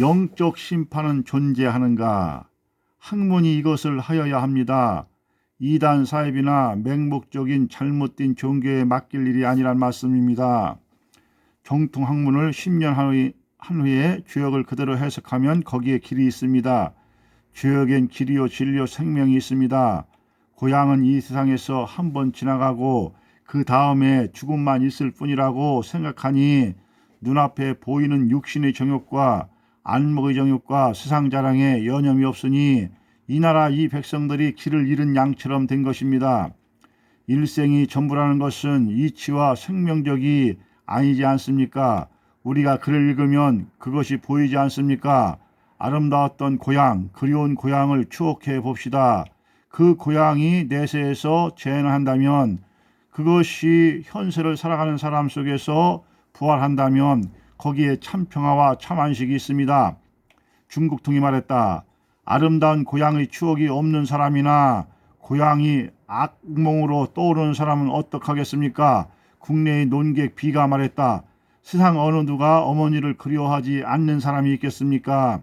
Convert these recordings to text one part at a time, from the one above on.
영적 심판은 존재하는가? 학문이 이것을 하여야 합니다. 이단 사입이나 맹목적인 잘못된 종교에 맡길 일이 아니란 말씀입니다. 정통 학문을 10년 한 후에 주역을 그대로 해석하면 거기에 길이 있습니다. 주역엔 길이요 진리요 생명이 있습니다. 고향은 이 세상에서 한 번 지나가고 그 다음에 죽음만 있을 뿐이라고 생각하니 눈앞에 보이는 육신의 정욕과 안목의 정욕과 세상 자랑에 여념이 없으니 이 나라 이 백성들이 길을 잃은 양처럼 된 것입니다. 일생이 전부라는 것은 이치와 생명력이 아니지 않습니까? 우리가 글을 읽으면 그것이 보이지 않습니까? 아름다웠던 고향, 그리운 고향을 추억해 봅시다. 그 고향이 내세에서 재현한다면, 그것이 현세를 살아가는 사람 속에서 부활한다면 거기에 참 평화와 참 안식이 있습니다. 중국통이 말했다. 아름다운 고향의 추억이 없는 사람이나 고향이 악몽으로 떠오르는 사람은 어떡하겠습니까? 국내의 논객 B가 말했다. 세상 어느 누가 어머니를 그리워하지 않는 사람이 있겠습니까?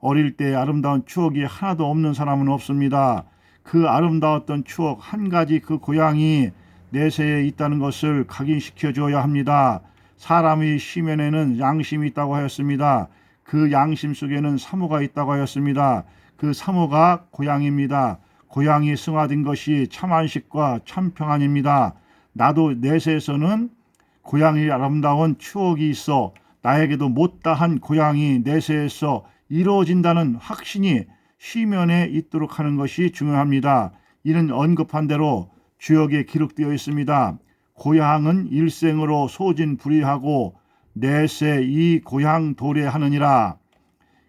어릴 때 아름다운 추억이 하나도 없는 사람은 없습니다. 그 아름다웠던 추억 한 가지 그 고향이 내세에 있다는 것을 각인시켜 줘야 합니다. 사람의 심연에는 양심이 있다고 하였습니다. 그 양심 속에는 사모가 있다고 하였습니다. 그 사모가 고향입니다. 고향이 승화된 것이 참 안식과 참 평안입니다. 나도 내세에서는 고향이 아름다운 추억이 있어 나에게도 못다한 고향이 내세에서 이루어진다는 확신이 시면에 있도록 하는 것이 중요합니다. 이는 언급한 대로 주역에 기록되어 있습니다. 고향은 일생으로 소진불이하고 내세 이 고향 도래하느니라.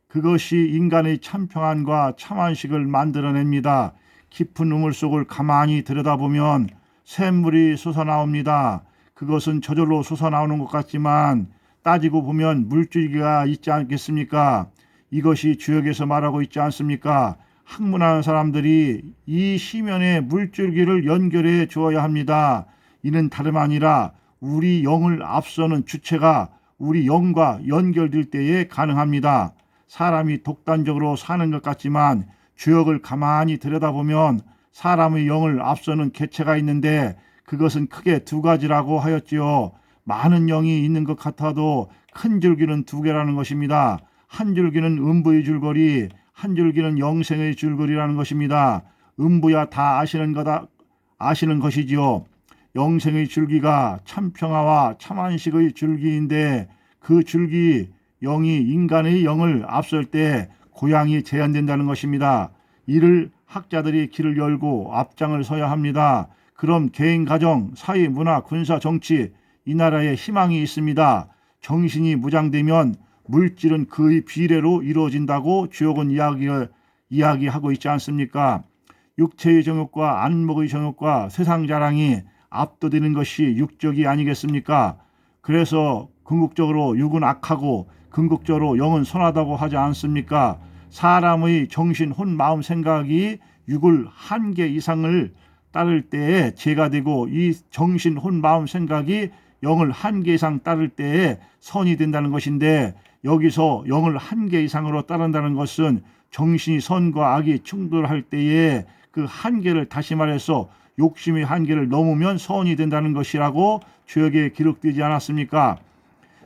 그것이 인간의 참평안과 참안식을 만들어냅니다. 깊은 우물 속을 가만히 들여다보면 샘물이 솟아나옵니다. 그것은 저절로 솟아나오는 것 같지만 따지고 보면 물줄기가 있지 않겠습니까? 이것이 주역에서 말하고 있지 않습니까? 학문하는 사람들이 이 시면에 물줄기를 연결해 주어야 합니다. 이는 다름 아니라 우리 영을 앞서는 주체가 우리 영과 연결될 때에 가능합니다. 사람이 독단적으로 사는 것 같지만 주역을 가만히 들여다보면 사람의 영을 앞서는 개체가 있는데 그것은 크게 두 가지라고 하였지요. 많은 영이 있는 것 같아도 큰 줄기는 두 개라는 것입니다. 한 줄기는 음부의 줄거리, 한 줄기는 영생의 줄거리라는 것입니다. 음부야 다 아시는 것이지요. 영생의 줄기가 참평화와 참안식의 줄기인데 그 줄기 영이 인간의 영을 앞설 때 고향이 제한된다는 것입니다. 이를 학자들이 길을 열고 앞장을 서야 합니다. 그럼 개인, 가정, 사회, 문화, 군사, 정치 이 나라에 희망이 있습니다. 정신이 무장되면 물질은 그의 비례로 이루어진다고 주역은 이야기하고 있지 않습니까? 육체의 정욕과 안목의 정욕과 세상 자랑이 압도되는 것이 육적이 아니겠습니까? 그래서 궁극적으로 육은 악하고 궁극적으로 영은 선하다고 하지 않습니까? 사람의 정신, 혼, 마음, 생각이 육을 한계 이상을 따를 때에 죄가 되고 이 정신, 혼, 마음, 생각이 영을 한계 이상 따를 때에 선이 된다는 것인데 여기서 영을 한계 이상으로 따른다는 것은 정신이 선과 악이 충돌할 때에 그 한계를 다시 말해서 욕심의 한계를 넘으면 선이 된다는 것이라고 주역에 기록되지 않았습니까?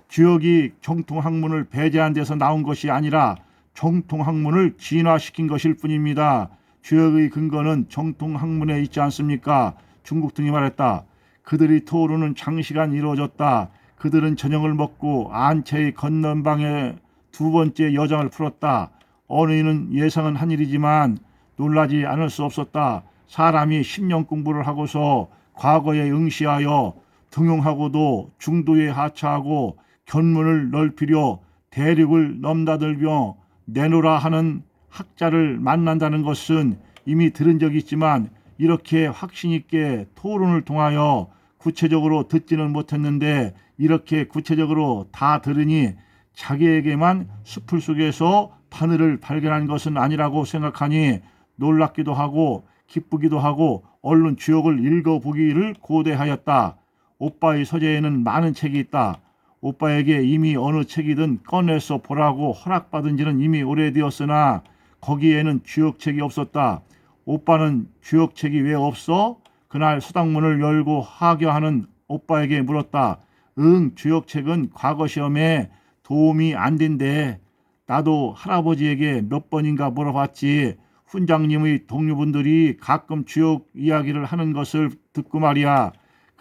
주역이 정통학문을 배제한 데서 나온 것이 아니라 정통학문을 진화시킨 것일 뿐입니다. 주역의 근거는 정통학문에 있지 않습니까? 중국통이 말했다. 그들이 토르는 장시간 이루어졌다. 그들은 저녁을 먹고 안채의 건넌방에 두 번째 여장을 풀었다. 어느 이는 예상은 한 일이지만 놀라지 않을 수 없었다. 사람이 10년 공부를 하고서 과거에 응시하여 등용하고도 중도에 하차하고 견문을 넓히려 대륙을 넘나들며 내노라 하는 학자를 만난다는 것은 이미 들은 적이 있지만 이렇게 확신 있게 토론을 통하여 구체적으로 듣지는 못했는데 이렇게 구체적으로 다 들으니 자기에게만 숲을 속에서 바늘을 발견한 것은 아니라고 생각하니 놀랍기도 하고 기쁘기도 하고 얼른 주역을 읽어보기를 고대하였다. 오빠의 서재에는 많은 책이 있다. 오빠에게 이미 어느 책이든 꺼내서 보라고 허락받은 지는 이미 오래되었으나 거기에는 주역책이 없었다. 오빠는 주역책이 왜 없어? 그날 수당문을 열고 하교하는 오빠에게 물었다. 응, 주역책은 과거 시험에 도움이 안 된대. 나도 할아버지에게 몇 번인가 물어봤지. 훈장님의 동료분들이 가끔 주역 이야기를 하는 것을 듣고 말이야.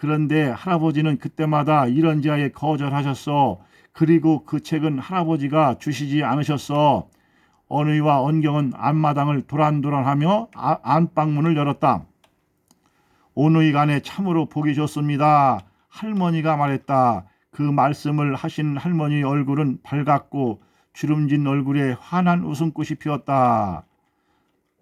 그런데 할아버지는 그때마다 이런지하에 거절하셨어. 그리고 그 책은 할아버지가 주시지 않으셨어. 언의와 언경은 앞마당을 도란도란하며 안방문을 열었다. 오누이간에 참으로 보기 좋습니다. 할머니가 말했다. 그 말씀을 하신 할머니 얼굴은 밝았고 주름진 얼굴에 환한 웃음꽃이 피었다.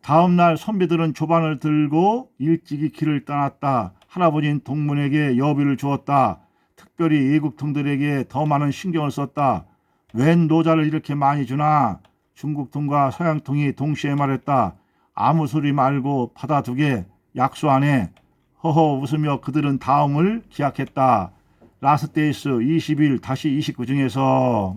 다음날 선비들은 조반을 들고 일찍이 길을 떠났다. 할아버지는 동문에게 여비를 주었다. 특별히 예국통들에게 더 많은 신경을 썼다. 웬 노자를 이렇게 많이 주나? 중국통과 서양통이 동시에 말했다. 아무 소리 말고 받아두게. 약소 안 해. 허허 웃으며 그들은 다음을 기약했다. 라스테이스 20일-29 중에서